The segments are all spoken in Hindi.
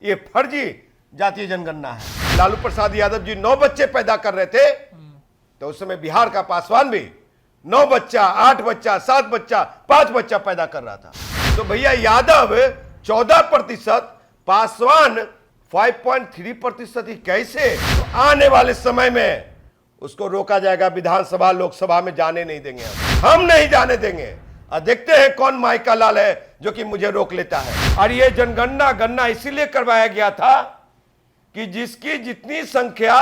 ये फर्जी जातीय जनगणना है। लालू प्रसाद यादव जी 9 बच्चे पैदा कर रहे थे तो उस समय बिहार का पासवान भी 9 बच्चा, 8 बच्चा, 7 बच्चा, 5 बच्चा पैदा कर रहा था। तो भैया यादव 14%, पासवान 5.3% ही कैसे? तो आने वाले समय में उसको रोका जाएगा, विधानसभा लोकसभा में जाने नहीं देंगे, हम नहीं जाने देंगे। और देखते हैं कौन माई का लाल है जो कि मुझे रोक लेता है। और ये जनगणना इसीलिए करवाया गया था कि जिसकी जितनी संख्या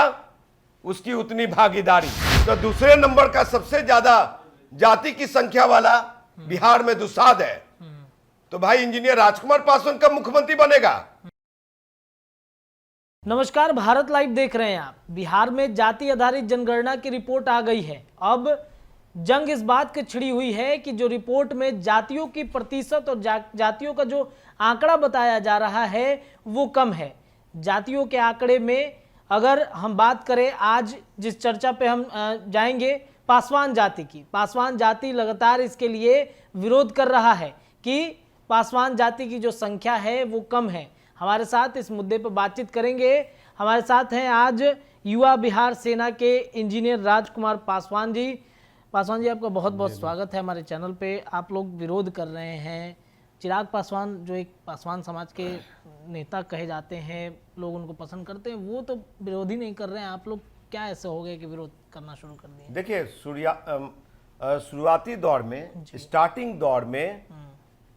उसकी उतनी भागीदारी। तो दूसरे नंबर का सबसे ज्यादा जाति की संख्या वाला बिहार में दुसाध है। तो भाई इंजीनियर राजकुमार पासवान कब मुख्यमंत्री बनेगा? नमस्कार, भारत लाइव देख रहे हैं आप। बिहार में जाति आधारित जनगणना की रिपोर्ट आ गई है। अब जंग इस बात की छिड़ी हुई है कि जो रिपोर्ट में जातियों की प्रतिशत और जातियों का जो आंकड़ा बताया जा रहा है वो कम है। जातियों के आंकड़े में अगर हम बात करें, आज जिस चर्चा पे हम जाएंगे, पासवान जाति की। पासवान जाति लगातार इसके लिए विरोध कर रहा है कि पासवान जाति की जो संख्या है वो कम है। हमारे साथ इस मुद्दे पर बातचीत करेंगे। हमारे साथ हैं आज युवा बिहार सेना के इंजीनियर राजकुमार पासवान जी। पासवान जी, आपका बहुत बहुत स्वागत है हमारे चैनल पे। आप लोग विरोध कर रहे हैं। चिराग पासवान जो एक पासवान समाज के नेता कहे जाते हैं, लोग उनको पसंद करते हैं, वो तो विरोध ही नहीं कर रहे हैं। आप लोग क्या ऐसे हो गए कि विरोध करना शुरू कर दिए? देखिए, शुरुआती दौर में, स्टार्टिंग दौर में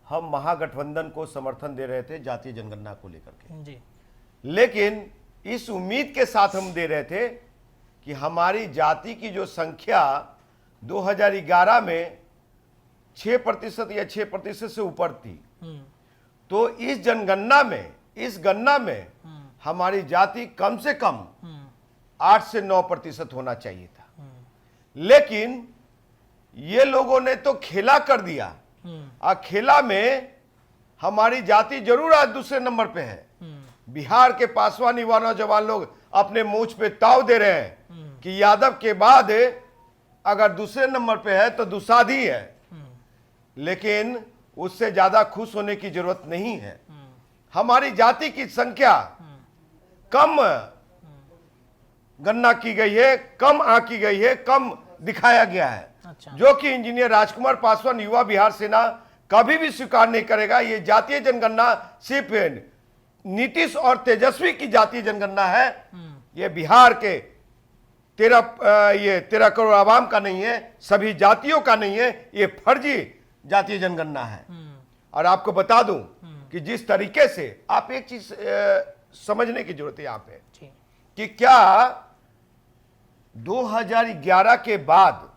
हम महागठबंधन को समर्थन दे रहे थे जातीय जनगणना को लेकर के जी। लेकिन इस उम्मीद के साथ हम दे रहे थे कि हमारी जाति की जो संख्या 2011 में 6% या 6% से ऊपर थी, तो इस जनगणना में, इस गणना में हमारी जाति कम से कम 8 से 9% होना चाहिए था। लेकिन ये लोगों ने तो खेला कर दिया। और खेला में हमारी जाति जरूर आज दूसरे नंबर पे है। बिहार के पासवान युवा नौजवान लोग अपने मूंछ पे ताव दे रहे हैं कि यादव के बाद अगर दूसरे नंबर पे है तो दुसाध ही है। लेकिन उससे ज्यादा खुश होने की जरूरत नहीं है। हमारी जाति की संख्या कम गणना की गई है, कम आंकी गई है, कम दिखाया गया है। अच्छा। जो कि इंजीनियर राजकुमार पासवान युवा बिहार सेना कभी भी स्वीकार नहीं करेगा। ये जातीय जनगणना सिर्फ नीतीश और तेजस्वी की जातीय जनगणना है। ये बिहार के 13 करोड़ आवाम का नहीं है, सभी जातियों का नहीं है। ये फर्जी जातीय जनगणना है। और आपको बता दूं कि जिस तरीके से, आप एक चीज समझने की जरूरत है यहाँ पे कि क्या 2011 के बाद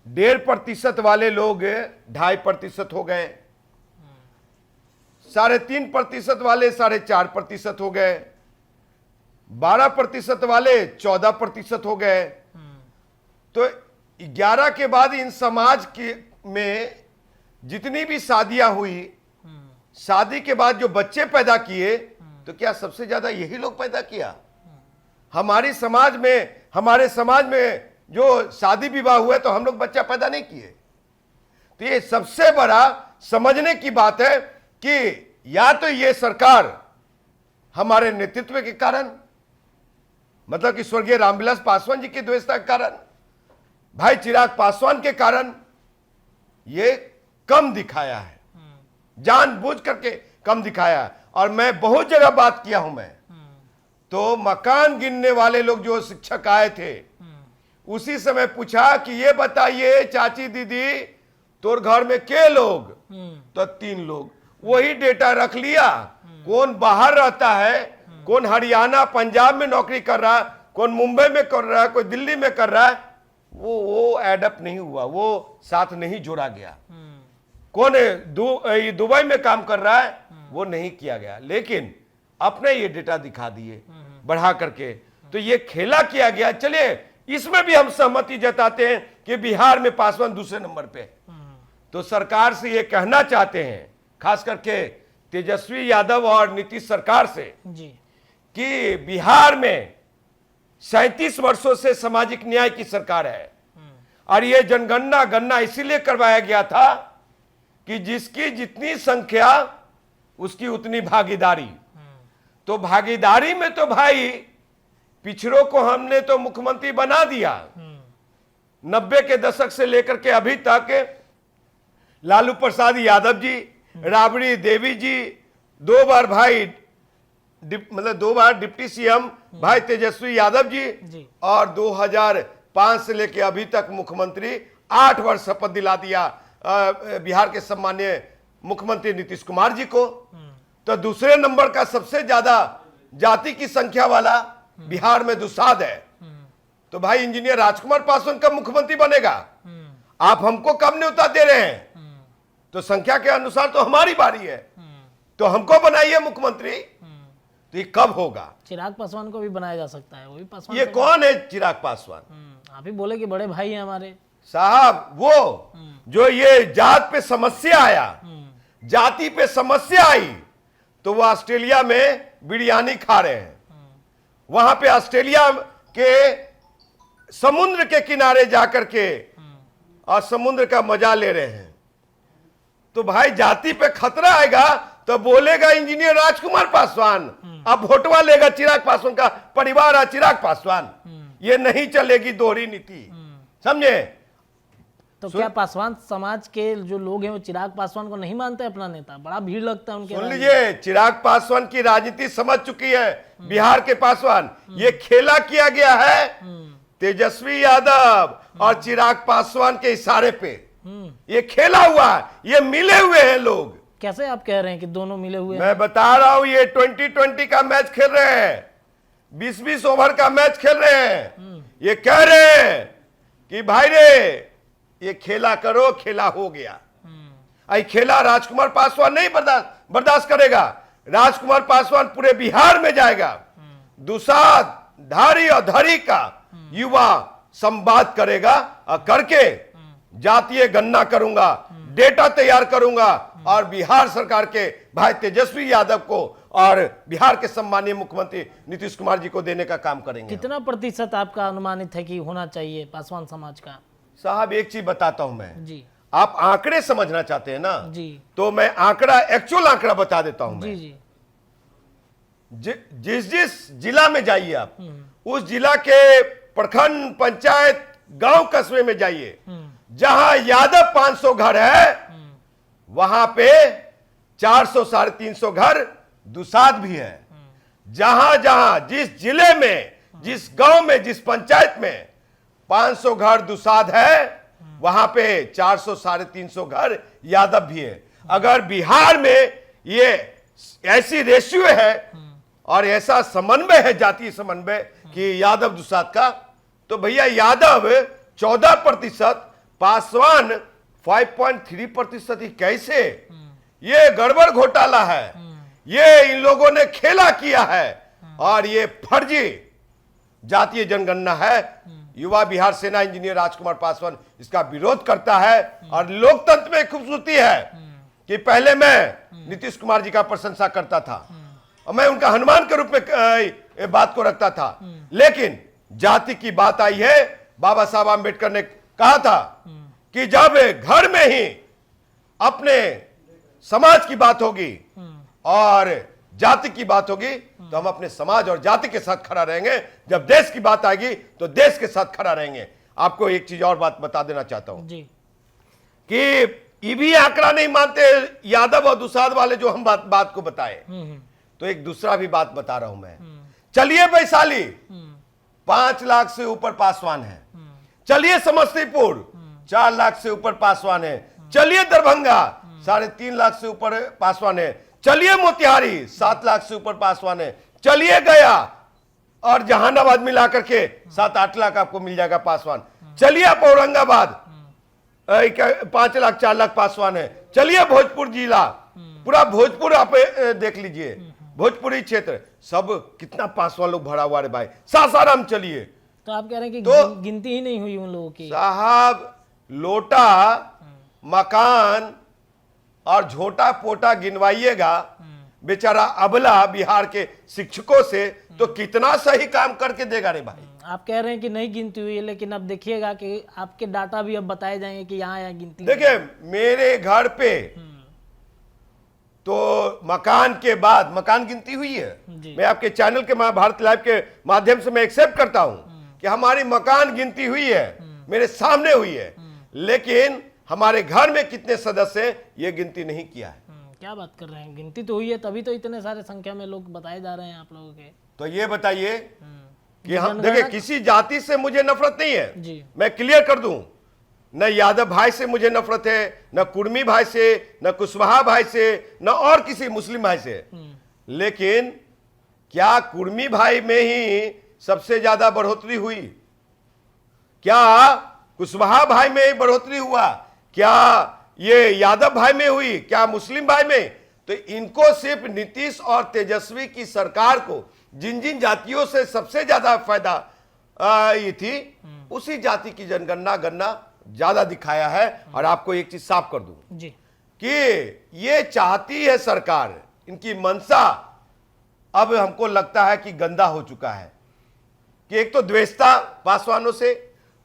1.5% वाले लोग 2.5% हो गए, 3.5% वाले 4.5% हो गए, 12% वाले 14% हो गए। तो 11 के बाद इन समाज के में जितनी भी शादियां हुई, शादी के बाद जो बच्चे पैदा किए, तो क्या सबसे ज्यादा यही लोग पैदा किया? हमारे समाज में जो शादी विवाह हुए तो हम लोग बच्चा पैदा नहीं किए। तो ये सबसे बड़ा समझने की बात है कि या तो ये सरकार हमारे नेतृत्व के कारण, मतलब कि स्वर्गीय रामविलास पासवान जी की द्वेषता के कारण, भाई चिराग पासवान के कारण ये कम दिखाया है, जानबूझ करके कम दिखाया है। और मैं बहुत जगह बात किया हूं मैं, तो मकान गिनने वाले लोग जो शिक्षक आए थे, उसी समय पूछा कि ये बताइए चाची दीदी, तोर घर में के लोग? तो 3 लोग। वही डेटा रख लिया। कौन बाहर रहता है, कौन हरियाणा पंजाब में नौकरी कर रहा है, कौन मुंबई में कर रहा है, कोई दिल्ली में कर रहा है, वो एडअप नहीं हुआ, वो साथ नहीं जोड़ा गया। कौन दुबई में काम कर रहा है, वो नहीं किया गया। लेकिन अपने ये डेटा दिखा दिए बढ़ा करके। तो ये खेला किया गया। चलिए, इसमें भी हम सहमति जताते हैं कि बिहार में पासवान दूसरे नंबर पे। तो सरकार से ये कहना चाहते हैं, खास करके तेजस्वी यादव और नीतीश सरकार से, जी, कि बिहार में 37 वर्षों से सामाजिक न्याय की सरकार है। और ये जनगणना इसीलिए करवाया गया था कि जिसकी जितनी संख्या उसकी उतनी भागीदारी। तो भागीदारी में तो भाई पिछड़ों को हमने तो मुख्यमंत्री बना दिया। 90 के दशक से लेकर के अभी तक लालू प्रसाद यादव जी, राबड़ी देवी जी, 2 बार भाई मतलब 2 बार डिप्टी सीएम भाई तेजस्वी यादव जी, और 2005 से लेकर अभी तक मुख्यमंत्री 8 वर्ष शपथ दिला दिया बिहार के सम्मानीय मुख्यमंत्री नीतीश कुमार जी को। तो दूसरे नंबर का सबसे ज्यादा जाति की संख्या वाला बिहार में दुसाध है। तो भाई इंजीनियर राजकुमार पासवान कब मुख्यमंत्री बनेगा? आप हमको कब न्योता दे रहे हैं? तो संख्या के अनुसार तो हमारी बारी है, तो हमको बनाइए मुख्यमंत्री। तो ये कब होगा? चिराग पासवान को भी बनाया जा सकता है, वो भी पासवान। ये कौन है चिराग पासवान? आप ही बोले कि बड़े भाई हैं हमारे साहब। वो जो ये जात पे समस्या आया, जाति पे समस्या आई, तो वो ऑस्ट्रेलिया में बिरयानी खा रहे हैं। वहां पे ऑस्ट्रेलिया के समुद्र के किनारे जाकर के और समुद्र का मजा ले रहे हैं। तो भाई जाति पे खतरा आएगा तो बोलेगा इंजीनियर राजकुमार पासवान, अब वोटवा लेगा चिराग पासवान का परिवार है चिराग पासवान। ये नहीं चलेगी दोहरी नीति, समझे? तो क्या पासवान समाज के जो लोग हैं वो चिराग पासवान को नहीं मानते अपना नेता? बड़ा भीड़ लगता है उनके। सुन लीजिए, चिराग पासवान की राजनीति समझ चुकी है बिहार के पासवान। ये खेला किया गया है तेजस्वी यादव और चिराग पासवान के इशारे पे। ये खेला हुआ है, ये मिले हुए हैं लोग। कैसे आप कह रहे हैं कि दोनों मिले हुए हैं? मैं बता रहा हूं, ये 2020 का मैच खेल रहे हैं, 20-20 ओवर का मैच खेल रहे हैं। ये कह रहे हैं कि भाई रे ये खेला करो, खेला हो गया। आई खेला राजकुमार पासवान नहीं बर्दाश्त करेगा। राजकुमार पासवान पूरे बिहार में जाएगा, दुसाध, धारी और धरी का युवा संवाद करेगा और करके जातीय गणना करूंगा, डेटा तैयार करूंगा और बिहार सरकार के भाई तेजस्वी यादव को और बिहार के सम्मानीय मुख्यमंत्री नीतीश कुमार जी को देने का काम करेंगे। कितना प्रतिशत आपका अनुमानित है कि होना चाहिए पासवान समाज का? साहब एक चीज बताता हूं मैं जी। आप आंकड़े समझना चाहते हैं ना जी, तो मैं आंकड़ा, एक्चुअल आंकड़ा बता देता हूं। जी जी। जिस जिला में जाइए आप, उस जिला के प्रखंड, पंचायत, गांव, कस्बे में जाइए, जहां यादव 500 घर है वहां पे 400-350 घर दुसाध भी है। जहां जहां जिस जिले में, जिस गांव में, जिस पंचायत में 500 घर दुसाध है वहां पे 400-350 घर यादव भी है। अगर बिहार में ये ऐसी रेशियो है और ऐसा समन्वय है, जातीय समन्वय कि यादव दुसाध का, तो भैया यादव 14%, पासवान 5.3%। ही कैसे? ये गड़बड़ घोटाला है, ये इन लोगों ने खेला किया है और ये फर्जी जातीय जनगणना है। युवा बिहार सेना इंजीनियर राजकुमार पासवान इसका विरोध करता है। और लोकतंत्र में खूबसूरती है कि पहले मैं नीतीश कुमार जी का प्रशंसा करता था और मैं उनका हनुमान के रूप में बात को रखता था, लेकिन जाति की बात आई है। बाबा साहब आम्बेडकर ने कहा था कि जब घर में ही अपने समाज की बात होगी और जाति की बात होगी तो हम अपने समाज और जाति के साथ खड़ा रहेंगे। जब देश की बात आएगी तो देश के साथ खड़ा रहेंगे। आपको एक चीज और बात बता देना चाहता हूं जी कि ये भी आंकड़ा नहीं मानते यादव और दुसाध वाले जो हम बात को बताए। तो एक दूसरा भी बात बता रहा हूं मैं। चलिए वैशाली 5 लाख से ऊपर पासवान है। चलिए समस्तीपुर 4 लाख से ऊपर पासवान है। चलिए दरभंगा 3.5 लाख से ऊपर पासवान है। चलिए मोतिहारी 7 लाख से ऊपर पासवान है। चलिए गया और जहानाबाद मिला करके 7-8 लाख आपको मिल जाएगा पासवान। चलिए आप औरंगाबाद 5 लाख 4 लाख पासवान है। चलिए भोजपुर जिला, पूरा भोजपुर आप देख लीजिए, भोजपुरी क्षेत्र सब कितना पासवान लोग भरा हुआ है भाई। सासाराम चलिए, तो आप कह रहे हैं कि तो गिनती ही नहीं हुई उन लोगों की। साहब लोटा, मकान और झोटा पोटा गिनवाइएगा बेचारा अबला बिहार के शिक्षकों से, तो कितना सही काम करके देगा रे भाई। आप कह रहे हैं कि नहीं गिनती हुई है, लेकिन अब देखिएगा कि आपके डाटा भी अब बताए जाएंगे कि यहाँ गिनती। देखिए मेरे घर पे तो मकान के बाद मकान गिनती हुई है। जी। मैं आपके चैनल के भारत लाइव के माध्यम से मैं एक्सेप्ट करता हूं कि हमारी मकान गिनती हुई है, मेरे सामने हुई है, लेकिन हमारे घर में कितने सदस्य हैं ये गिनती नहीं किया है। क्या बात कर रहे हैं, गिनती तो हुई है, तभी तो इतने सारे संख्या में लोग बताए जा रहे हैं आप लोगों के। तो ये बताइए कि हम जनगणना देखिए, किसी जाति से मुझे नफरत नहीं है, जी। मैं क्लियर कर दूं, न यादव भाई से मुझे नफरत है, न कुर्मी भाई से, न कुशवाहा भाई से, न और किसी मुस्लिम भाई से। लेकिन क्या कुर्मी भाई में ही सबसे ज्यादा बढ़ोतरी हुई? क्या कुशवाहा भाई में ही बढ़ोतरी हुआ? क्या ये यादव भाई में हुई? क्या मुस्लिम भाई में? तो इनको सिर्फ नीतीश और तेजस्वी की सरकार को जिन जिन जातियों से सबसे ज्यादा फायदा ये थी, उसी जाति की जनगणना गणना ज्यादा दिखाया है। और आपको एक चीज साफ कर दूं जी। कि ये चाहती है सरकार, इनकी मंशा अब हमको लगता है कि गंदा हो चुका है कि एक तो द्वेषता पासवानों से,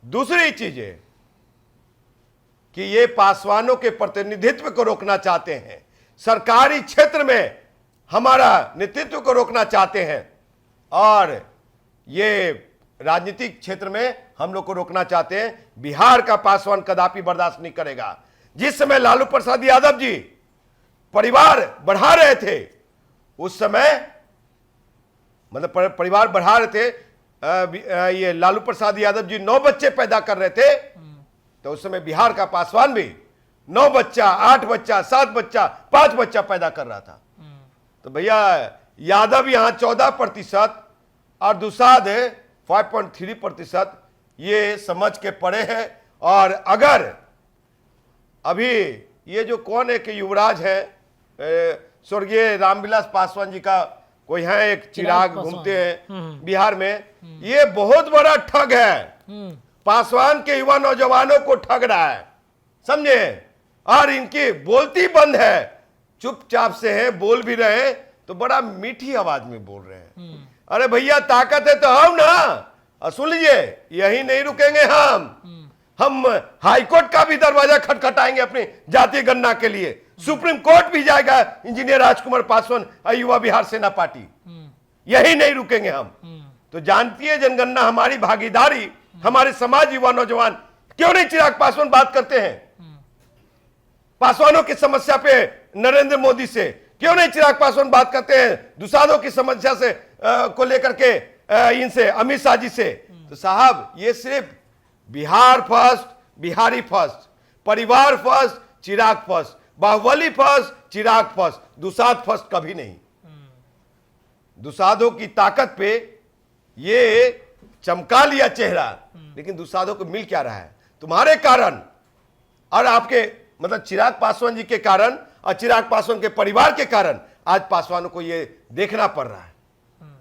दूसरी चीज है कि ये पासवानों के प्रतिनिधित्व को रोकना चाहते हैं, सरकारी क्षेत्र में हमारा नेतृत्व को रोकना चाहते हैं, और ये राजनीतिक क्षेत्र में हम लोग को रोकना चाहते हैं। बिहार का पासवान कदापि बर्दाश्त नहीं करेगा। जिस समय लालू प्रसाद यादव जी परिवार बढ़ा रहे थे, उस समय मतलब परिवार बढ़ा रहे थे, ये लालू प्रसाद यादव जी 9 बच्चे पैदा कर रहे थे, तो उस समय बिहार का पासवान भी 9 बच्चा, 8 बच्चा, 7 बच्चा, 5 बच्चा पैदा कर रहा था। तो भैया यादव यहां 14% और दुसाध 5.3%, ये समझ के पड़े हैं। और अगर अभी ये जो कौन है कि युवराज है, स्वर्गीय रामविलास पासवान जी का कोई है एक चिराग घूमते हैं बिहार में, ये बहुत बड़ा ठग है, पासवान के युवा नौजवानों को ठग रहा है, समझे। और इनकी बोलती बंद है, चुपचाप से है, बोल भी रहे हैं तो बड़ा मीठी आवाज में बोल रहे हैं। अरे भैया ताकत है तो हम ना, सुन लीजिए, यही नहीं रुकेंगे हम हाईकोर्ट का भी दरवाजा खटखटाएंगे अपनी जातीय गणना के लिए, सुप्रीम कोर्ट भी जाएगा इंजीनियर राजकुमार पासवान युवा बिहार सेना पार्टी, यही नहीं रुकेंगे हम। तो जानती है जनगणना हमारी भागीदारी, हमारे समाज युवा नौजवान क्यों नहीं चिराग पासवान बात करते हैं पासवानों की समस्या पे नरेंद्र मोदी से, क्यों नहीं चिराग पासवान बात करते हैं दुसाधों की समस्या से को लेकर के इनसे, अमित शाह जी से। तो साहब ये सिर्फ बिहार फर्स्ट, बिहारी फर्स्ट, परिवार फर्स्ट, चिराग फर्स्ट, बाहुबली फर्स्ट, चिराग फर्स्ट, दुसाध फर्स्ट कभी नहीं। दुसाधों की ताकत पे ये चमका लिया चेहरा, लेकिन दुसाधों को मिल क्या रहा है? तुम्हारे कारण और आपके मतलब चिराग पासवान जी के कारण और चिराग पासवान के परिवार के कारण आज पासवानों को ये देखना पड़ रहा है।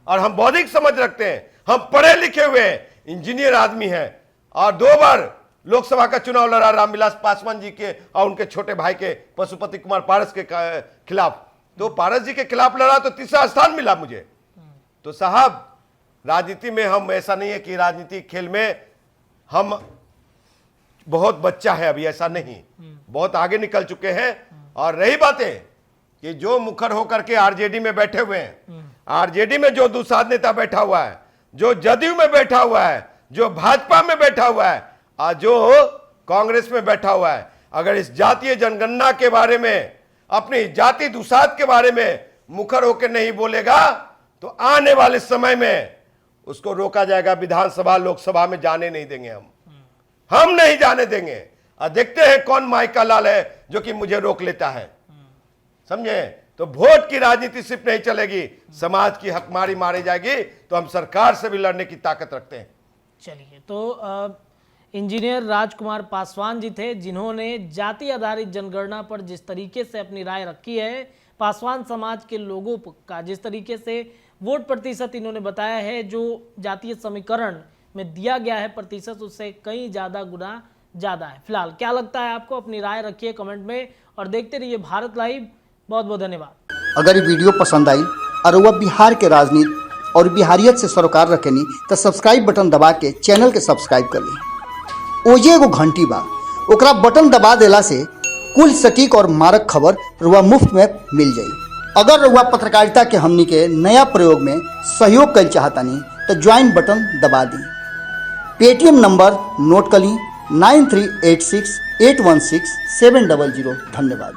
और हम बौद्धिक समझ रखते हैं, हम पढ़े लिखे हुए हैं, इंजीनियर आदमी हैं, और 2 बार लोकसभा का चुनाव लड़ा रामविलास पासवान जी के और उनके छोटे भाई के पशुपति कुमार पारस के खिलाफ। तो पारस जी के खिलाफ लड़ा तो 3रा स्थान मिला मुझे। तो साहब राजनीति में हम, ऐसा नहीं है कि राजनीति खेल में हम बहुत बच्चा है अभी, ऐसा नहीं, बहुत आगे निकल चुके हैं। और रही बातें कि जो मुखर होकर के आरजेडी में बैठे हुए हैं, आरजेडी में जो दुसाध नेता बैठा हुआ है, जो जदयू में बैठा हुआ है, जो भाजपा में बैठा हुआ है और जो कांग्रेस में बैठा हुआ है, अगर इस जातीय जनगणना के बारे में, अपनी जाति दुसाध के बारे में मुखर होकर नहीं बोलेगा तो आने वाले समय में उसको रोका जाएगा। विधानसभा लोकसभा में जाने नहीं देंगे हम नहीं जाने देंगे। और देखते हैं कौन माई का लाल है जो कि मुझे रोक लेता है, समझे। तो वोट की राजनीति सिर्फ नहीं चलेगी, समाज की हकमारी मारी जाएगी, तो हम सरकार से भी लड़ने की ताकत रखते हैं। चलिए, तो इंजीनियर राजकुमार पासवान जी थे जिन्होंने जाति आधारित जनगणना पर जिस तरीके से अपनी राय रखी है, पासवान समाज के लोगों का जिस तरीके से वोट प्रतिशत इन्होंने बताया है, जो जातीय समीकरण में दिया गया है प्रतिशत, उससे कई ज़्यादा गुना ज़्यादा है। फिलहाल क्या लगता है आपको? अपनी राय रखिए कमेंट में और देखते रहिए भारत लाइव। बहुत बहुत धन्यवाद। अगर ये वीडियो पसंद आई और वह बिहार के राजनीति और बिहारियत से सरोकार रखेनी तो सब्सक्राइब बटन दबा के चैनल के सब्सक्राइब कर ली। ओजे एगो घंटी बा, ओकरा बटन दबा देला से कुल सटीक और मारक खबर रुआ मुफ्त में मिल जाई। अगर रुआ पत्रकारिता के हमनी के नया प्रयोग में सहयोग कर चाहतानी तो ज्वाइन बटन दबा दी। पेटीएम नंबर नोट कर ली 9386816700। धन्यवाद।